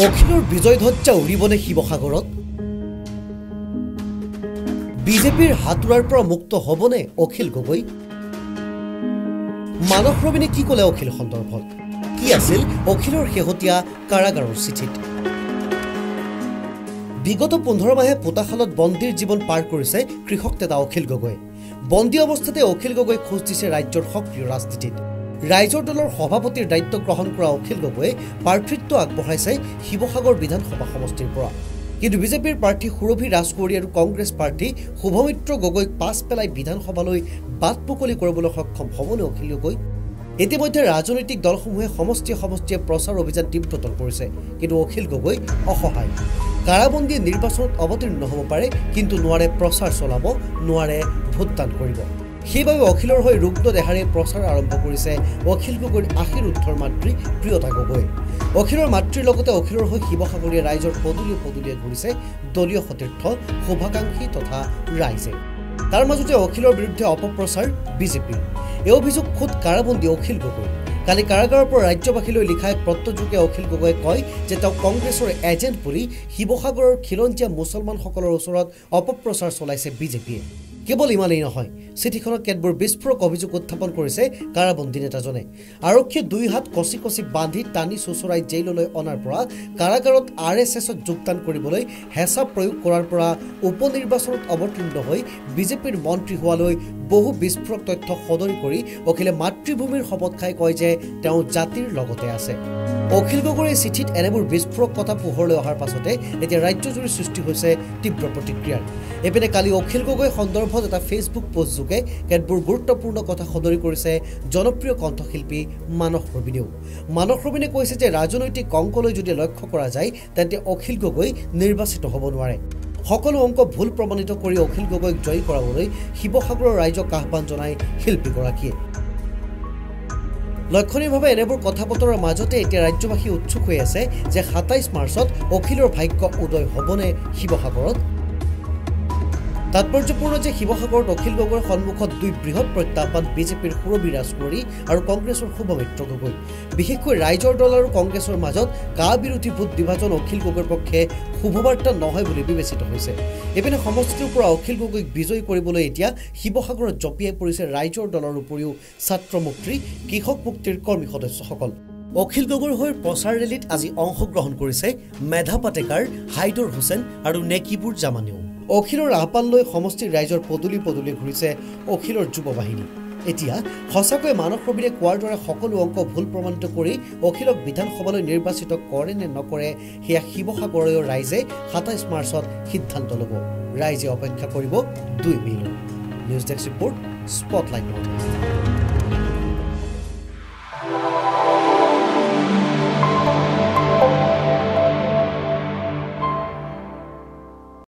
অখিলৰ বিজয় ধ্বজা উৰিবনে শিৱসাগৰত বিজেপিৰ হাতুৰাৰ পৰা মুক্ত হবনে অখিল গগৈ মানস ৰবিনে কি কলে অখিল সন্দৰ্ভত কি আছিল অখিলৰ শেহতীয়া কাৰাগাৰৰ চিঠিত বিগত 15 মাহে পোতাখালত বন্দীৰ জীৱন পাৰ কৰিছে কৃষক নেতা অখিল গগৈ বন্দী অৱস্থাতে অখিল গগৈ খোজ দিছে ৰাজ্যৰ সক্ৰিয় ৰাজনীতিত ৰাইজৰ দলৰ সভাপতিৰ দায়িত্ব গ্ৰহণ কৰা অখিল গগৈয়ে প্ৰাৰ্থিত্ব আগবঢ়াইছে শিৱসাগৰ বিধানসভা সমষ্টিৰ পৰা কিন্তু বিজেপিৰ প্ৰাৰ্থী সুৰভি ৰাজকৌৰী আৰু কংগ্ৰেছ প্ৰাৰ্থী শুভমিত্ৰ গগৈক পাছ পেলাই বিধানসভালৈ বাট মুকলি কৰিবলৈ সক্ষম হ'বনে অখিল গগৈ ইতিমধ্যে ৰাজনৈতিক দলসমূহে সমষ্টিয়ে প্ৰচাৰ অভিযান তীব্ৰতৰ কৰিছে কিন্তু অখিল গগৈ অসহায় কাৰাবন্দী নিৰ্বাচনত অৱতীৰ্ণ হ'ব পাৰে কিন্তু নোৱাৰে প্ৰচাৰ চলাব নোৱাৰে ভোটদান কৰিব সেইবাবে অখিলৰ হৈ ৰুগ্ন দেহাৰে প্ৰচাৰ আৰম্ভ কৰিছে অখিল গগৈৰ আশীৰ উত্তৰ মাতৃ প্ৰিয়তা গগৈ অখিলৰ মাতৃৰ লগতে অখিলৰ হৈ শিৱসাগৰীয়া ৰাইজৰ পদূলিয়ে ঘূৰিছে দলীয় সতীৰ্থ শুভাকাংক্ষী তথা ৰাইজে তাৰ মাজতে অখিলৰ বিৰুদ্ধে অপপ্ৰচাৰ বিজেপিৰ এই অভিযোগ খুদ কাৰাবন্দী অখিল গগৈ কালি কাৰাগাৰৰ পৰা ৰাজ্যবাসীলৈ লিখা এক পত্ৰযোগে অখিল গগৈয়ে কয় যে তেওঁ কংগ্ৰেছৰ এজেণ্ট বুলি শিৱসাগৰৰ খিলঞ্জীয়া মুছলমানসকলৰ ওচৰত অপপ্ৰচাৰ চলাইছে বিজেপিয়ে কেৱল ইমানেই নহয় চিঠিখনত কেতবোৰ বিস্ফোৰক অভিযোগ উত্থাপন কৰিছে কাৰাবন্দী নেতাজনে আৰক্ষীয়ে দুই হাত কচি বান্ধি টানি চুচৰাই জেইললৈ অনাৰ পৰা কাৰাগাৰত আৰএছএছত যোগদান কৰিবলৈ হেঁচা প্ৰয়োগ কৰাৰ পৰা উপনিৰ্বাচনত অৱতীৰ্ণ হৈ বিজেপিৰ মন্ত্ৰী হোৱালৈ বহু বিস্ফোৰক তথ্য সদৰি কৰি অখিলে মাতৃভূমিৰ শপত খাই কয় যে তেওঁ জাতিৰ লগতে আছে অখিল গগৈৰ চিঠিত এনেবোৰ বিস্ফোৰক কথা পোহৰলৈ অহাৰ পাছতে এতিয়া ৰাজ্যজুৰি সৃষ্টি হৈছে তীব্ৰ প্ৰতিক্ৰিয়াৰ এপিনে কালি অখিল গগৈ সন্দৰ্ভত এটা ফেচবুক পোষ্টযোগে কেতবোৰ গুৰুত্বপূৰ্ণ কথা সদৰি কৰিছে জনপ্ৰিয় কণ্ঠশিল্পী মানস ৰবিনে কৈছে যে ৰাজনৈতিক অংকলৈ যদি লক্ষ্য কৰা যায় তেন্তে অখিল গগৈ নিৰ্বাচিত হ'ব নোৱাৰে সকলো অংক ভুল প্ৰমাণিত কৰি অখিল গগৈক জয়ী কৰাবলৈ শিৱসাগৰৰ ৰাইজক আহ্বান জনাই শিল্পীগৰাকীয়ে লক্ষণীয়ভাৱে এনেবোৰ কথা বতৰাৰ মাজতে এতিয়া ৰাজ্যবাসী উৎসুক হৈ আছে যে 27 মাৰ্চত অখিলৰ ভাগ্য উদয় হ'বনে শিৱসাগৰত তাৎপৰ্যপূৰ্ণ যে শিৱসাগৰত অখিল গগৈৰ সন্মুখত দুই বৃহৎ প্ৰত্যাহ্বান বিজেপিৰ সুৰভি ৰাজকৌৰী আৰু কংগ্ৰেছৰ শুভমিত্ৰ গগৈ বিশেষকৈ ৰাইজৰ দল আৰু কংগ্ৰেছৰ মাজত কা বিৰোধী ভোট বিভাজন অখিল গগৈৰ পক্ষে শুভবাৰ্তা নহয় বুলি বিবেচিত হৈছে এপিনে সমষ্টিৰ পৰা অখিল গগৈক বিজয়ী কৰিবলৈ এতিয়া শিৱসাগৰত জপিয়াই পৰিছে ৰাইজৰ দলৰ উপৰিও ছাত্ৰ মুক্তি কৃষক মুক্তিৰ কৰ্মী সদস্যসকল অখিল গগৈৰ হৈ প্ৰচাৰ ৰেলীত আজি অংশগ্ৰহণ কৰিছে মেধা পাটেকাৰ হাইদৰ হুছেইন আৰু নেকিবুৰ জামানেও অখিলৰ আহ্বান লৈ সমষ্টিৰ ৰাইজৰ পদূলি ঘূৰিছে অখিলৰ যুৱ বাহিনী এতিয়া সঁচাকৈ মানস ৰবিনে কোৱাৰ দৰে সকলো অংক ভুল প্ৰমাণিত কৰি অখিলক বিধানসভালৈ নিৰ্বাচিত কৰে নে নকৰে সেয়া শিৱসাগৰৰ ৰাইজে 27 মাৰ্চত সিদ্ধান্ত ল'ব ৰাইজে অপেক্ষা কৰিব 2 মে'লৈ নিউজ ডেস্ক ৰিপৰ্ট স্পটলাইট।